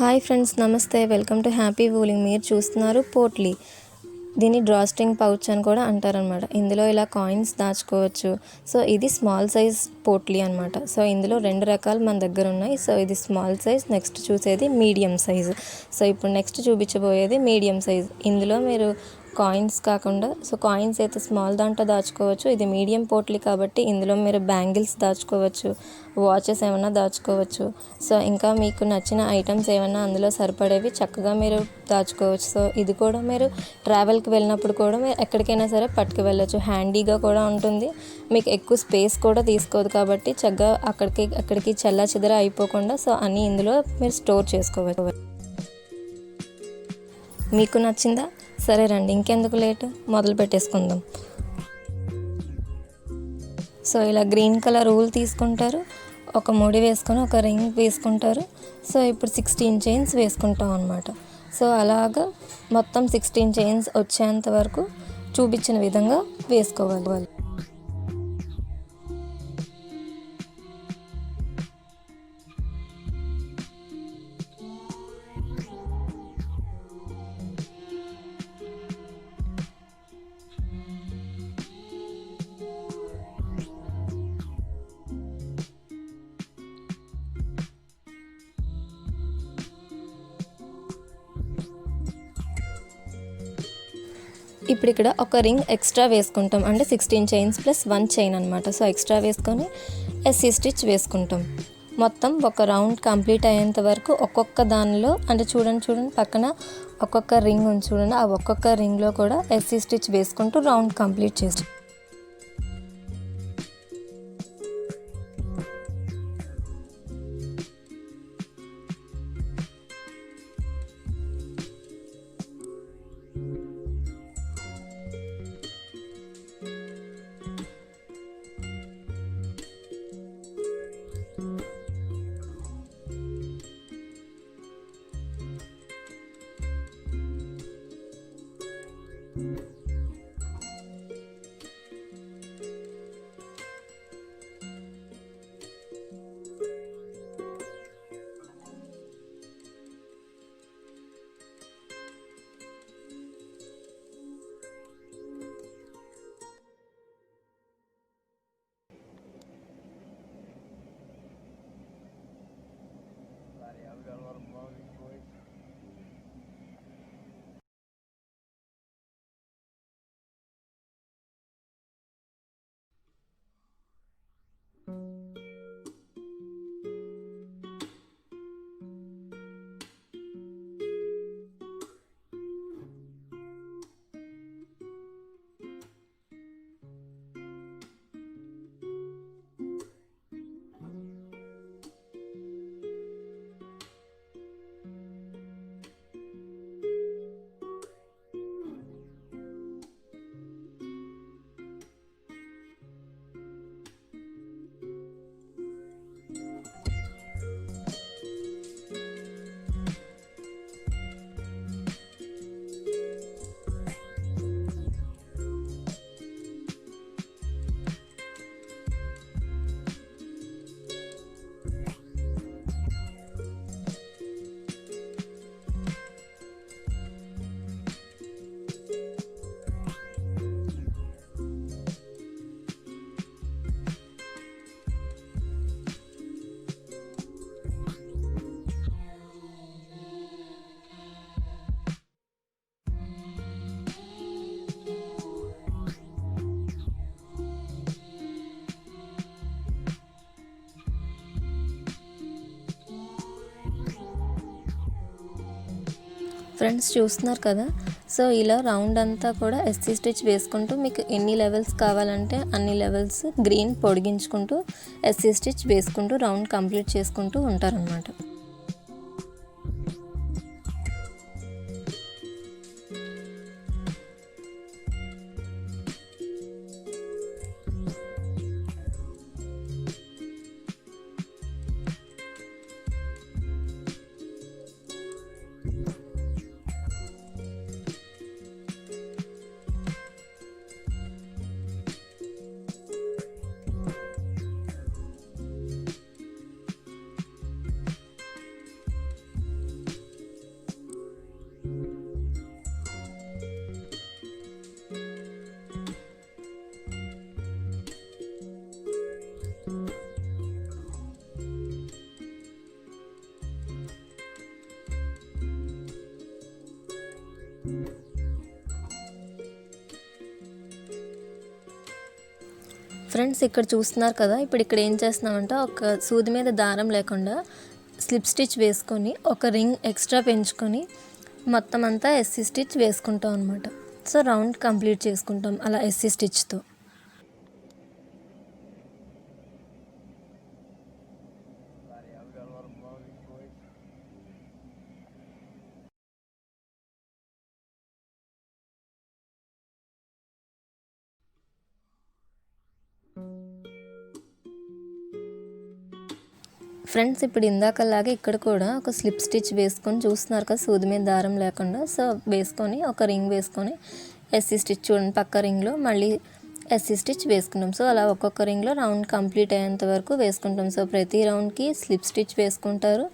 Hi friends, నమస్తే. Welcome to happy wooling. మీరు చూస్తున్నారు పోట్లీ. దీన్ని డ్రాస్ట్రింగ్ పౌచ్ అని కూడా అంటారనమాట. ఇందులో ఇలా కాయిన్స్ దాచుకోవచ్చు. సో ఇది స్మాల్ సైజ్ పోట్లీ అనమాట. సో ఇందులో 2 రకాలు మన దగ్గర ఉన్నాయి. సో ఇది స్మాల్ సైజ్, నెక్స్ట్ చూసేది మీడియం సైజ్. సో ఇప్పుడు నెక్స్ట్ చూపించబోయేది మీడియం సైజ్. ఇందులో మీరు కాయిన్స్ కాకుండా కాయిన్స్ అయితే స్మాల్ దాంట్లో దాచుకోవచ్చు. ఇది మీడియం పోట్లీ కాబట్టి ఇందులో మీరు బ్యాంగిల్స్ దాచుకోవచ్చు, వాచెస్ ఏమైనా దాచుకోవచ్చు. సో ఇంకా మీకు నచ్చిన ఐటమ్స్ ఏమైనా అందులో సరిపడేవి చక్కగా మీరు దాచుకోవచ్చు. సో ఇది కూడా మీరు ట్రావెల్కి వెళ్ళినప్పుడు కూడా మీరు ఎక్కడికైనా సరే పట్టుకు వెళ్ళచ్చు. హ్యాండీగా కూడా ఉంటుంది. మీకు ఎక్కువ స్పేస్ కూడా తీసుకోదు కాబట్టి చక్కగా అక్కడికి చెల్లా చెదర అయిపోకుండా సో అన్నీ ఇందులో మీరు స్టోర్ చేసుకోవచ్చు. మీకు నచ్చిందా? సరే రండి, ఇంకెందుకు లేటు, మొదలు పెట్టేసుకుందాం. సో ఇలా గ్రీన్ కలర్ ఊల్ తీసుకుంటారు, ఒక ముడి వేసుకొని ఒక రింగ్ వేసుకుంటారు. సో ఇప్పుడు 16 చైన్స్ వేసుకుంటాం అనమాట. సో అలాగా మొత్తం 16 చైన్స్ వచ్చేంత వరకు చూపించిన విధంగా వేసుకోవాలి. ఇప్పుడు ఇక్కడ ఒక రింగ్ ఎక్స్ట్రా వేసుకుంటాం, అంటే 16 చైన్స్ ప్లస్ 1 చైన్ అనమాట. సో ఎక్స్ట్రా వేసుకొని ఎస్సీ స్టిచ్ వేసుకుంటాం. మొత్తం ఒక రౌండ్ కంప్లీట్ అయ్యేంత వరకు ఒక్కొక్క దానిలో, అంటే చూడండి పక్కన ఒక్కొక్క రింగ్ ఉంది చూడండి, ఆ ఒక్కొక్క రింగ్లో కూడా ఎస్సీ స్టిచ్ వేసుకుంటూ రౌండ్ కంప్లీట్ చేస్తాం. ఫ్రెండ్స్ చూస్తున్నారు కదా, సో ఇలా రౌండ్ అంతా కూడా ఎస్సీ స్టిచ్ వేసుకుంటూ మీకు ఎన్ని లెవెల్స్ కావాలంటే అన్ని లెవెల్స్ గ్రీన్ పొడిగించుకుంటూ ఎస్సీ స్టిచ్ వేసుకుంటూ రౌండ్ కంప్లీట్ చేసుకుంటూ ఉంటారనమాట. ఫ్రెండ్స్ ఇక్కడ చూస్తున్నారు కదా, ఇప్పుడు ఇక్కడ ఏం చేస్తున్నామంటే ఒక సూది మీద దారం లేకుండా స్లిప్ స్టిచ్ వేసుకొని ఒక రింగ్ ఎక్స్ట్రా పెంచుకొని మొత్తం అంతా ఎస్సీ స్టిచ్ వేసుకుంటాం అనమాట. సో రౌండ్ కంప్లీట్ చేసుకుంటాం అలా ఎస్సీ స్టిచ్తో. ఫ్రెండ్స్ ఇప్పుడు ఇందాకలాగే ఇక్కడ కూడా ఒక స్లిప్ స్టిచ్ వేసుకొని చూస్తున్నారు కదా, సూది మీద దారం లేకుండా. సో వేసుకొని ఒక రింగ్ వేసుకొని ఎస్సీ స్టిచ్ చూడండి, పక్క రింగ్లో మళ్ళీ ఎస్సీ స్టిచ్ వేసుకున్నాం. సో అలా ఒక్కొక్క రింగ్లో రౌండ్ కంప్లీట్ అయ్యేంత వరకు వేసుకుంటాం. సో ప్రతి రౌండ్కి స్లిప్ స్టిచ్ వేసుకుంటారు,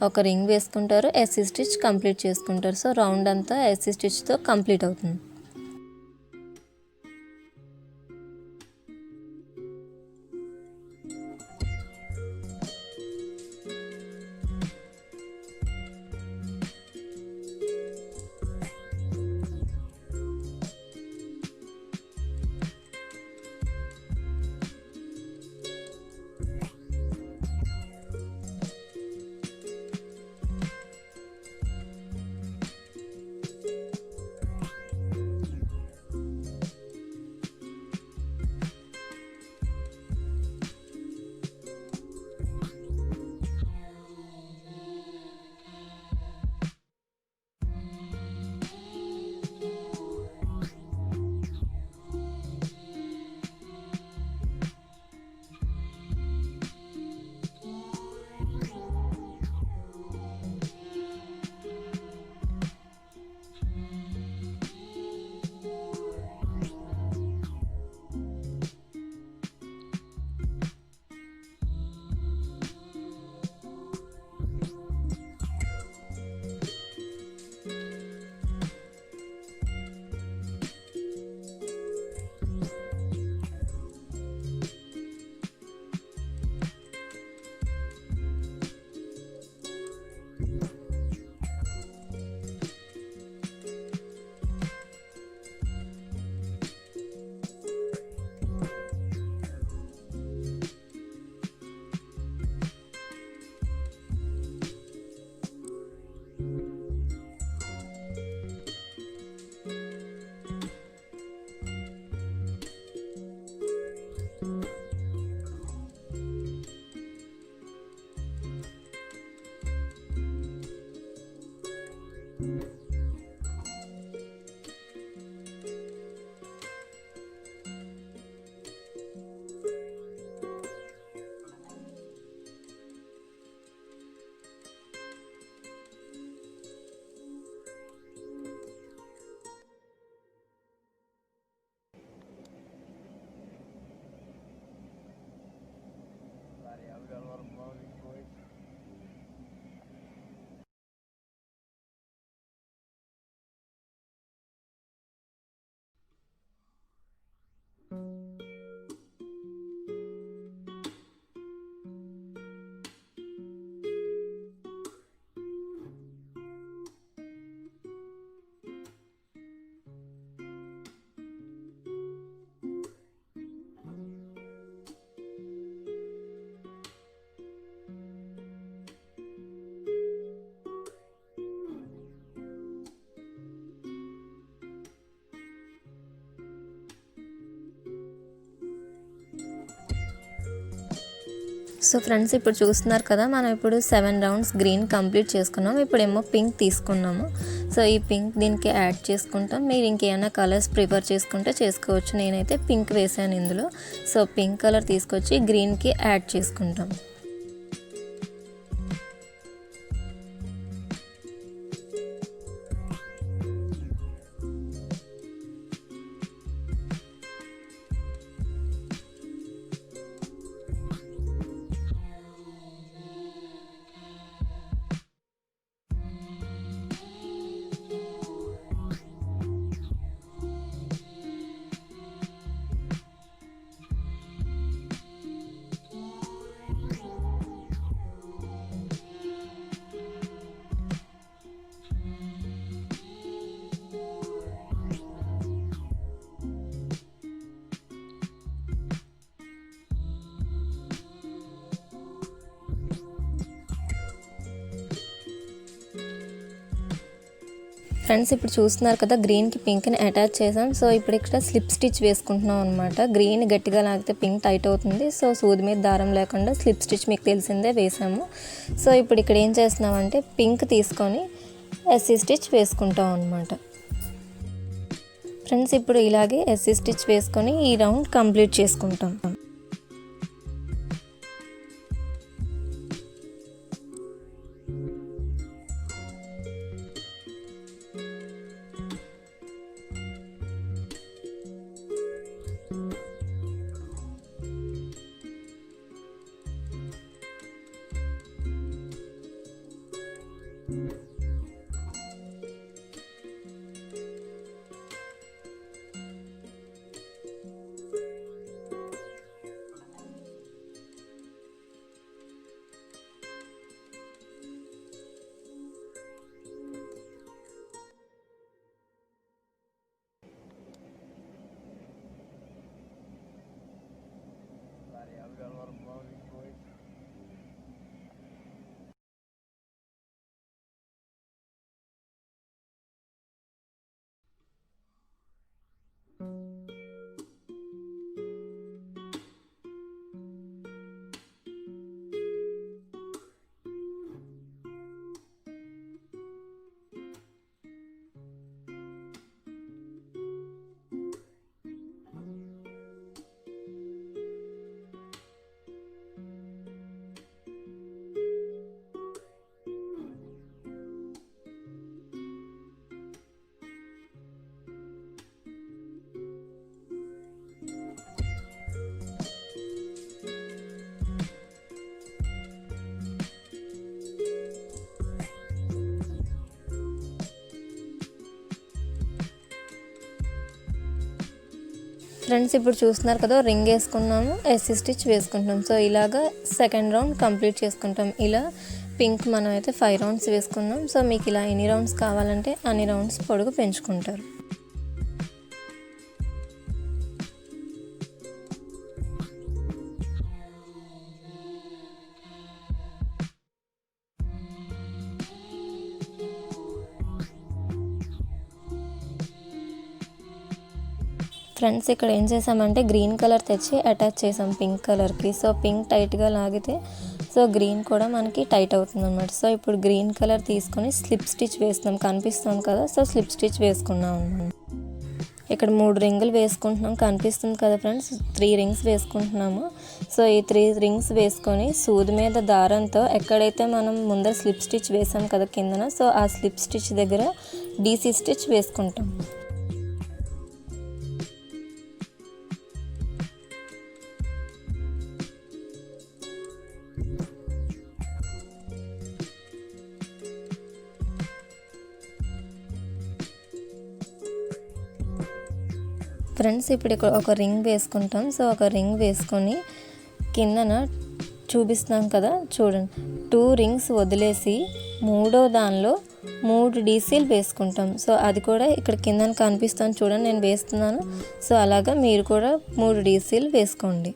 ఒక రింగ్ వేసుకుంటారు, ఎస్సీ స్టిచ్ కంప్లీట్ చేసుకుంటారు. సో రౌండ్ అంతా ఎస్సీ స్టిచ్తో కంప్లీట్ అవుతుంది. సో ఫ్రెండ్స్ ఇప్పుడు చూస్తున్నారు కదా, మనం ఇప్పుడు 7 రౌండ్స్ గ్రీన్ కంప్లీట్ చేసుకున్నాం. ఇప్పుడేమో పింక్ తీసుకున్నాము. సో ఈ పింక్ దీనికి యాడ్ చేసుకుంటాం. మీరు ఇంకేమైనా కలర్స్ ప్రిఫర్ చేసుకుంటే చేసుకోవచ్చు. నేనైతే పింక్ వేసాను ఇందులో. సో పింక్ కలర్ తీసుకొచ్చి గ్రీన్కి యాడ్ చేసుకుంటాం. ఫ్రెండ్స్ ఇప్పుడు చూస్తున్నారు కదా, గ్రీన్కి పింక్ని అటాచ్ చేసాం. సో ఇప్పుడు ఇక్కడ స్లిప్ స్టిచ్ వేసుకుంటున్నాం అనమాట. గ్రీన్ గట్టిగా లాగితే పింక్ టైట్ అవుతుంది. సో సూది మీద దారం లేకుండా స్లిప్ స్టిచ్ మీకు తెలిసిందే వేసాము. సో ఇప్పుడు ఇక్కడ ఏం చేస్తున్నామంటే పింక్ తీసుకొని ఎస్సీ స్టిచ్ వేసుకుంటాం అనమాట. ఫ్రెండ్స్ ఇప్పుడు ఇలాగే ఎస్సీ స్టిచ్ వేసుకొని ఈ రౌండ్ కంప్లీట్ చేసుకుంటాం. ఫ్రెండ్స్ ఇప్పుడు చూస్తున్నారు కదా, రింగ్ వేసుకున్నాము, ఎస్సీ స్టిచ్ వేసుకుంటాం. సో ఇలాగా సెకండ్ రౌండ్ కంప్లీట్ చేసుకుంటాం. ఇలా పింక్ మనం అయితే 5 రౌండ్స్ వేసుకున్నాం. సో మీకు ఇలా ఎన్ని రౌండ్స్ కావాలంటే అన్ని రౌండ్స్ పొడుగు పెంచుకుంటారు. ఫ్రెండ్స్ ఇక్కడ ఏం చేసామంటే గ్రీన్ కలర్ తెచ్చి అటాచ్ చేసాం పింక్ కలర్కి. సో పింక్ టైట్గా లాగితే సో గ్రీన్ కూడా మనకి టైట్ అవుతుంది అన్నమాట. సో ఇప్పుడు గ్రీన్ కలర్ తీసుకొని స్లిప్ స్టిచ్ వేస్తున్నాం, కనిపిస్తుంది కదా. సో స్లిప్ స్టిచ్ వేసుకున్నాం. ఇక్కడ 3 రింగులు వేసుకుంటున్నాం, కనిపిస్తుంది కదా ఫ్రెండ్స్. 3 రింగ్స్ వేసుకుంటున్నాము. సో ఈ 3 రింగ్స్ వేసుకొని సూది మీద దారంతో ఎక్కడైతే మనం ముందర స్లిప్ స్టిచ్ వేసాం కదా కిందన, సో ఆ స్లిప్ స్టిచ్ దగ్గర డీసీ స్టిచ్ వేసుకుంటాం. ఫ్రెండ్స్ ఇప్పుడు ఇక్కడ ఒక రింగ్ వేసుకుంటాం. సో ఒక రింగ్ వేసుకొని కిందన చూపిస్తున్నాం కదా చూడండి, 2 రింగ్స్ వదిలేసి మూడో దానిలో 3 డీసీలు వేసుకుంటాం. సో అది కూడా ఇక్కడ కిందన కనిపిస్తాను చూడండి, నేను వేస్తున్నాను. సో అలాగా మీరు కూడా 3 డీసీలు వేసుకోండి.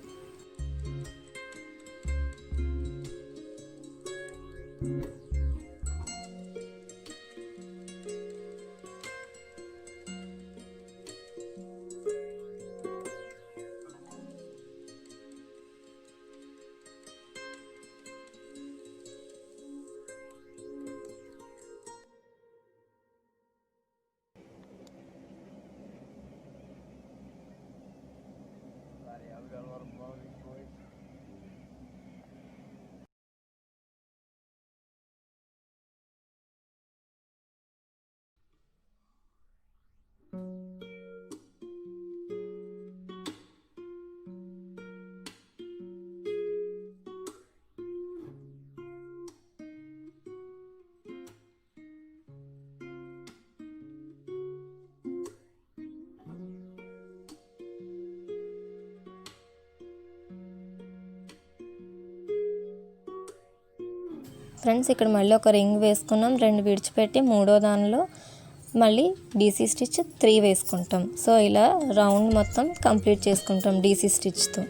ఫ్రెండ్స్ ఇక్కడ మళ్ళీ ఒక రింగ్ వేసుకున్నాం, 2 విడిచిపెట్టి మూడో దానిలో మళ్ళీ డీసీ స్టిచ్ 3 వేసుకుంటాం. సో ఇలా రౌండ్ మొత్తం కంప్లీట్ చేసుకుంటాం డీసీ స్టిచ్తో.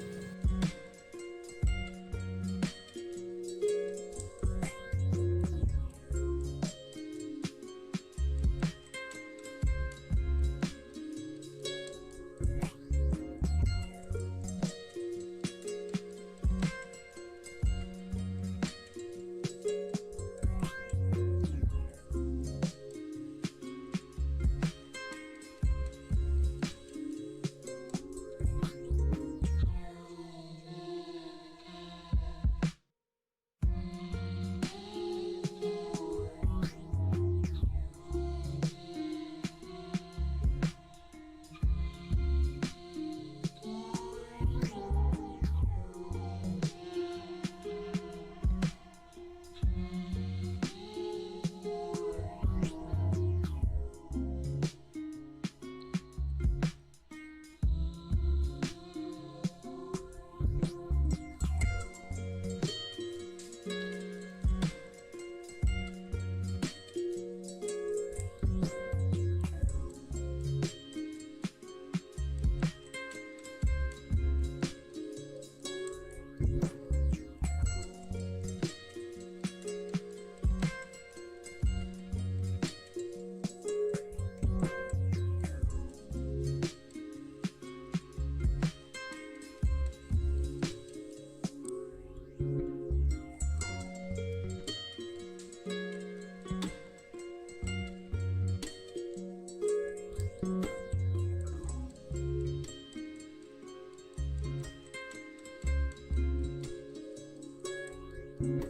ఫ్రెండ్స్,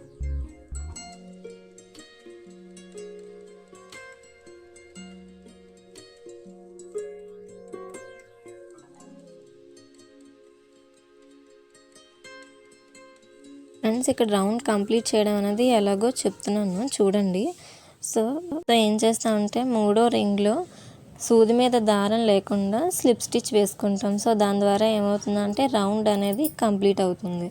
ఇక్కడ రౌండ్ కంప్లీట్ చేయడం అనేది ఎలాగో చెప్తున్నాను చూడండి. సో ఏం చేస్తామంటే మూడో రింగ్లో సూది మీద దారం లేకుండా స్లిప్ స్టిచ్ వేసుకుంటాం. సో దాని ద్వారా ఏమవుతుందంటే రౌండ్ అనేది కంప్లీట్ అవుతుంది.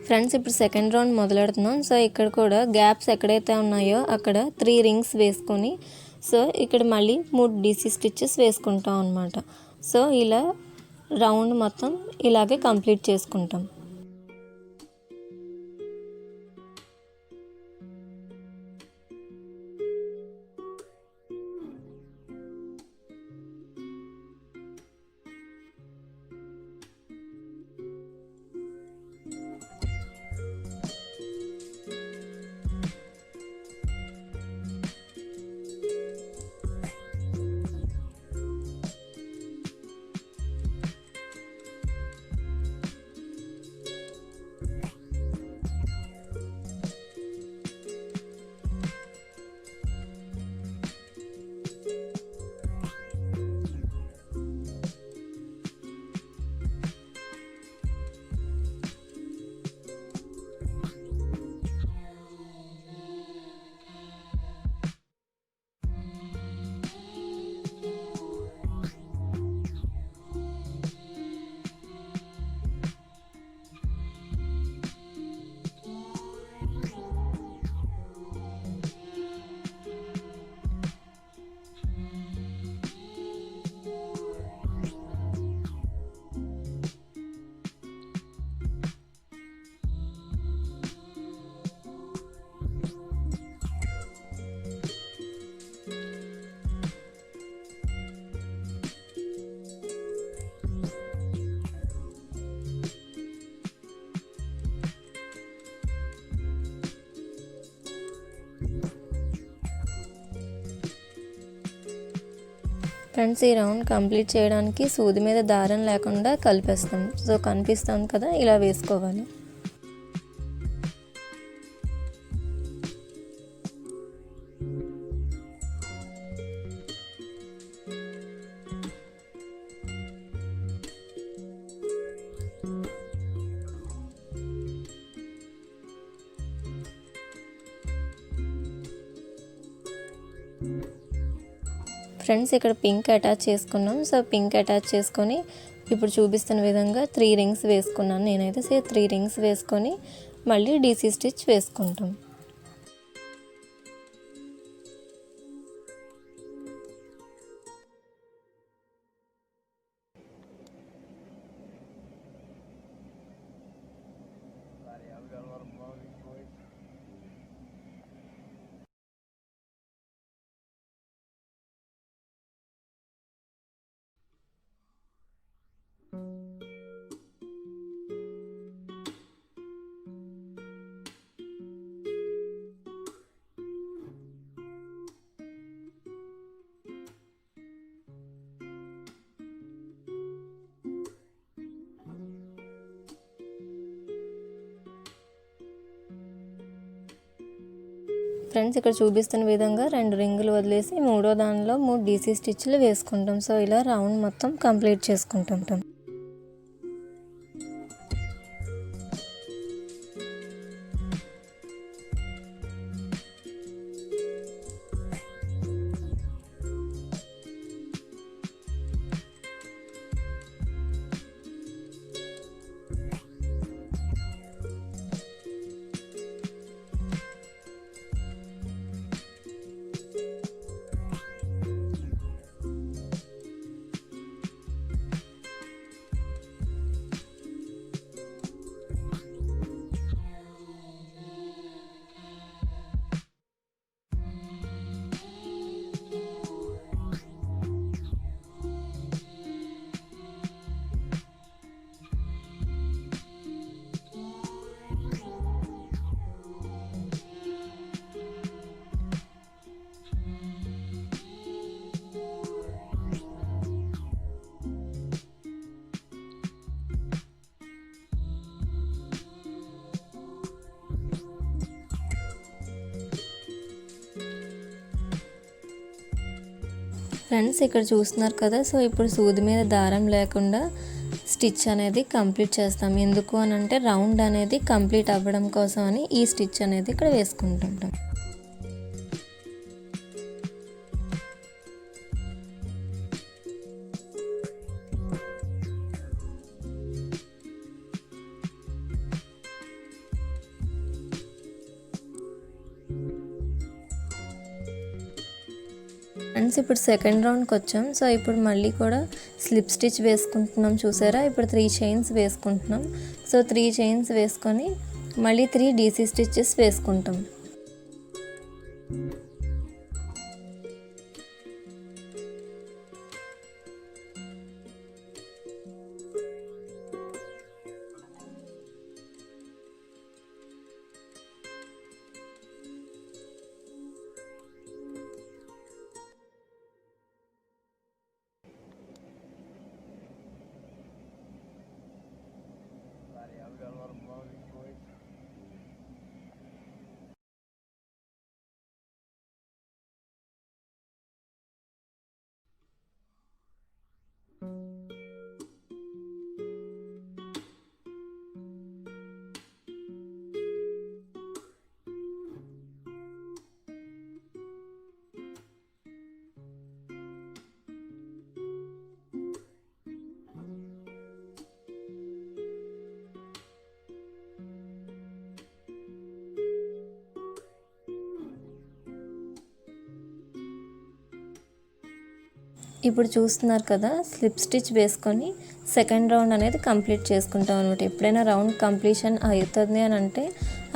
ఫ్రెండ్స్, ఇప్పుడు సెకండ్ రౌండ్ మొదలెడుతున్నాం. సో ఇక్కడ కూడా గ్యాప్స్ ఎక్కడైతే ఉన్నాయో అక్కడ 3 రింగ్స్ వేసుకొని సో ఇక్కడ మళ్ళీ 3 డీసీ స్టిచ్చెస్ వేసుకుంటాం అన్నమాట. సో ఇలా రౌండ్ మొత్తం ఇలాగే కంప్లీట్ చేసుకుంటాం. ఫ్రెండ్స్, ఈ రౌండ్ కంప్లీట్ చేయడానికి సూది మీద దారం లేకుండా కలిపేస్తాం. సో కనిపిస్తుంది కదా, ఇలా వేసుకోవాలి. ఫ్రెండ్స్, ఇక్కడ పింక్ అటాచ్ చేసుకున్నాం. సో పింక్ అటాచ్ చేసుకొని ఇప్పుడు చూపిస్తున్న విధంగా 3 రింగ్స్ వేసుకున్నాను నేనైతే. 3 రింగ్స్ వేసుకొని మళ్ళీ డీసీ స్టిచ్ వేసుకుంటాం. ఫ్రెండ్స్, ఇక్కడ చూపిస్తున్న విధంగా 2 రింగులు వదిలేసి మూడో దానిలో 3 డీసీ స్టిచ్లు వేసుకుంటాం. సో ఇలా రౌండ్ మొత్తం కంప్లీట్ చేసుకుంటాం. ఫ్రెండ్స్ ఇక్కడ చూస్తున్నారు కదా, సో ఇప్పుడు సూది మీద దారం లేకుండా స్టిచ్ అనేది కంప్లీట్ చేస్తాం. ఎందుకు అని అంటే రౌండ్ అనేది కంప్లీట్ అవ్వడం కోసం అని ఈ స్టిచ్ అనేది ఇక్కడ వేసుకుంటుంటాం. ఫ్రెండ్స్ ఇప్పుడు సెకండ్ రౌండ్కి వచ్చాం. సో ఇప్పుడు మళ్ళీ కూడా స్లిప్ స్టిచ్ వేసుకుంటున్నాం. చూసారా, ఇప్పుడు 3 చైన్స్ వేసుకుంటున్నాం. సో 3 చైన్స్ వేసుకొని మళ్ళీ 3 డీసీ స్టిచెస్ వేసుకుంటాం. ఇప్పుడు చూస్తున్నారు కదా, స్లిప్ స్టిచ్ వేసుకొని సెకండ్ రౌండ్ అనేది కంప్లీట్ చేసుకుంటాం అనమాట. ఎప్పుడైనా రౌండ్ కంప్లీషన్ అవుతుంది అని అంటే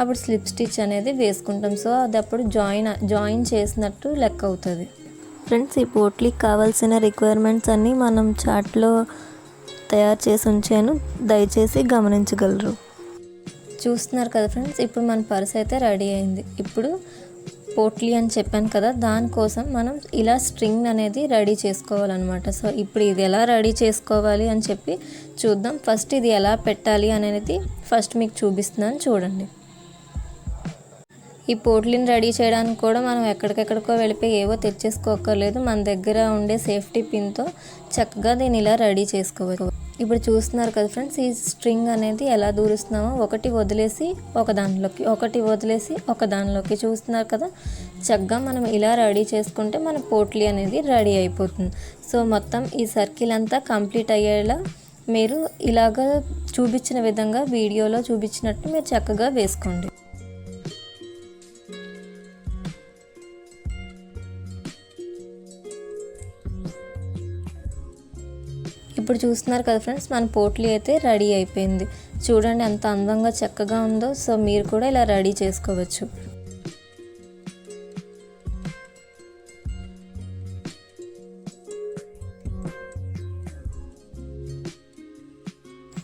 అప్పుడు స్లిప్ స్టిచ్ అనేది వేసుకుంటాం. సో అది అప్పుడు జాయిన్ చేసినట్టు లెక్క అవుతుంది. ఫ్రెండ్స్, ఈ పోట్లీకి కావాల్సిన రిక్వైర్మెంట్స్ అన్నీ మనం చార్ట్లో తయారు చేసి ఉంచాను, దయచేసి గమనించగలరు. చూస్తున్నారు కదా ఫ్రెండ్స్, ఇప్పుడు మన పర్స్ అయితే రెడీ అయింది. ఇప్పుడు పోట్లీ అని చెప్పాను కదా, దానికోసం మనం ఇలా స్ట్రింగ్ అనేది రెడీ చేసుకోవాలన్నమాట. సో ఇప్పుడు ఇది ఎలా రెడీ చేసుకోవాలి అని చెప్పి చూద్దాం. ఫస్ట్ ఇది ఎలా పెట్టాలి అనేది ఫస్ట్ మీకు చూపిస్తున్నాను, చూడండి. ఈ పోట్లీని రెడీ చేయడానికి కూడా మనం ఎక్కడికెక్కడికో వెళ్ళిపోయి ఏవో తెచ్చేసుకోకర్లేదు. మన దగ్గర ఉండే సేఫ్టీ పిన్తో చక్కగా దీన్ని ఇలా రెడీ చేసుకోవచ్చు. ఇప్పుడు చూస్తున్నారు కదా ఫ్రెండ్స్, ఈ స్ట్రింగ్ అనేది ఎలా దూరుస్తున్నామో ఒకటి వదిలేసి ఒక దానిలోకి, ఒకటి వదిలేసి ఒక దానిలోకి, చూస్తున్నారు కదా. చక్కగా మనం ఇలా రెడీ చేసుకుంటే మన పోట్లీ అనేది రెడీ అయిపోతుంది. సో మొత్తం ఈ సర్కిల్ అంతా కంప్లీట్ అయ్యేలా మీరు ఇలాగా చూపించిన విధంగా వీడియోలో చూపించినట్టు మీరు చక్కగా వేసుకోండి. ఇప్పుడు చూస్తున్నారు కదా ఫ్రెండ్స్, మన పోట్లీ అయితే రెడీ అయిపోయింది. చూడండి ఎంత అందంగా చక్కగా ఉందో. సో మీరు కూడా ఇలా రెడీ చేసుకోవచ్చు.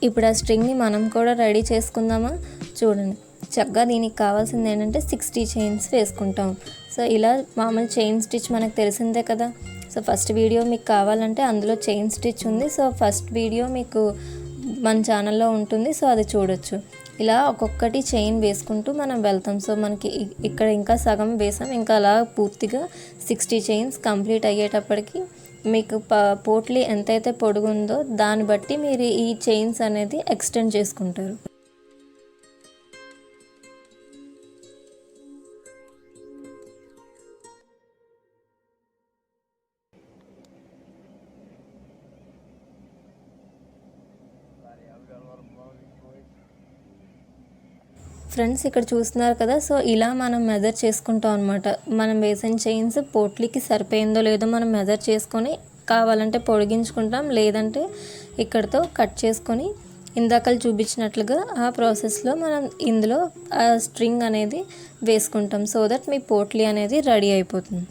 ఇప్పుడు ఆ స్ట్రింగ్ని మనం కూడా రెడీ చేసుకుందామా? చూడండి, చక్కగా దీనికి కావాల్సింది ఏంటంటే 60 చైన్స్ వేసుకుంటాం. సో ఇలా మామూలు చైన్ స్టిచ్ మనకు తెలిసిందే కదా. సో ఫస్ట్ వీడియో మీకు కావాలంటే అందులో చైన్ స్టిచ్ ఉంది. సో ఫస్ట్ వీడియో మీకు మన ఛానల్లో ఉంటుంది, సో అది చూడొచ్చు. ఇలా ఒక్కొక్కటి చైన్ వేసుకుంటూ మనం వెళ్తాం. సో మనకి ఇక్కడ ఇంకా సగం వేసాం, ఇంకా అలా పూర్తిగా 60 చైన్స్ కంప్లీట్ అయ్యేటప్పటికి మీకు పోట్లీ ఎంతైతే పొడుగుందో దాన్ని బట్టి మీరు ఈ చైన్స్ అనేది ఎక్స్టెండ్ చేసుకుంటారు. ఫ్రెండ్స్, ఇక్కడ చూస్తున్నారు కదా. సో ఇలా మనం మెజర్ చేసుకుంటాం అనమాట. మనం వేసిన చైన్స్ పోట్లీకి సరిపోయిందో లేదో మనం మెజర్ చేసుకొని కావాలంటే పొడిగించుకుంటాం, లేదంటే ఇక్కడతో కట్ చేసుకొని ఇందాకలు చూపించినట్లుగా ఆ ప్రాసెస్లో మనం ఇందులో ఆ స్ట్రింగ్ అనేది వేసుకుంటాం. సో దట్ మీ పోట్లీ అనేది రెడీ అయిపోతుంది.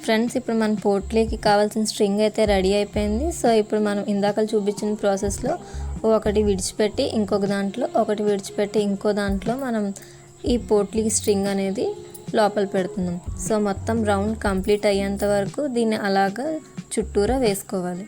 ఫ్రెండ్స్, ఇప్పుడు మన పోట్లీకి కావాల్సిన స్ట్రింగ్ అయితే రెడీ అయిపోయింది. సో ఇప్పుడు మనం ఇందాక చూపించిన ప్రాసెస్లో ఒకటి విడిచిపెట్టి ఇంకొక దాంట్లో, ఒకటి విడిచిపెట్టి ఇంకో దాంట్లో మనం ఈ పోట్లీకి స్ట్రింగ్ అనేది లోపల పెడుతున్నాం. సో మొత్తం రౌండ్ కంప్లీట్ అయ్యేంత వరకు దీన్ని అలాగా చుట్టూరా వేసుకోవాలి.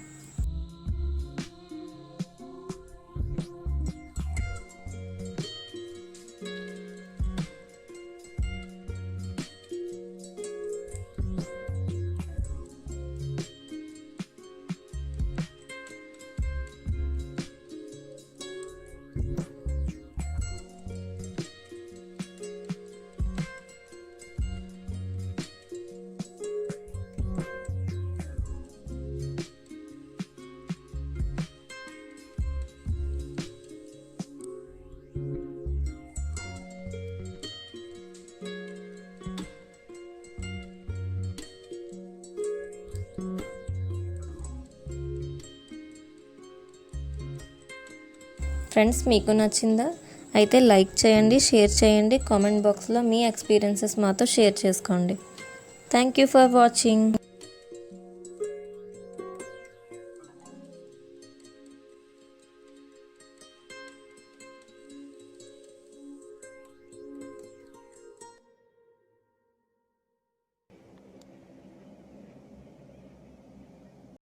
ఫ్రెండ్స్, మీకు నచ్చిందా? అయితే లైక్ చేయండి, షేర్ చేయండి, కామెంట్ బాక్స్లో మీ ఎక్స్పీరియన్సెస్ మాతో షేర్ చేసుకోండి. Thank you for watching.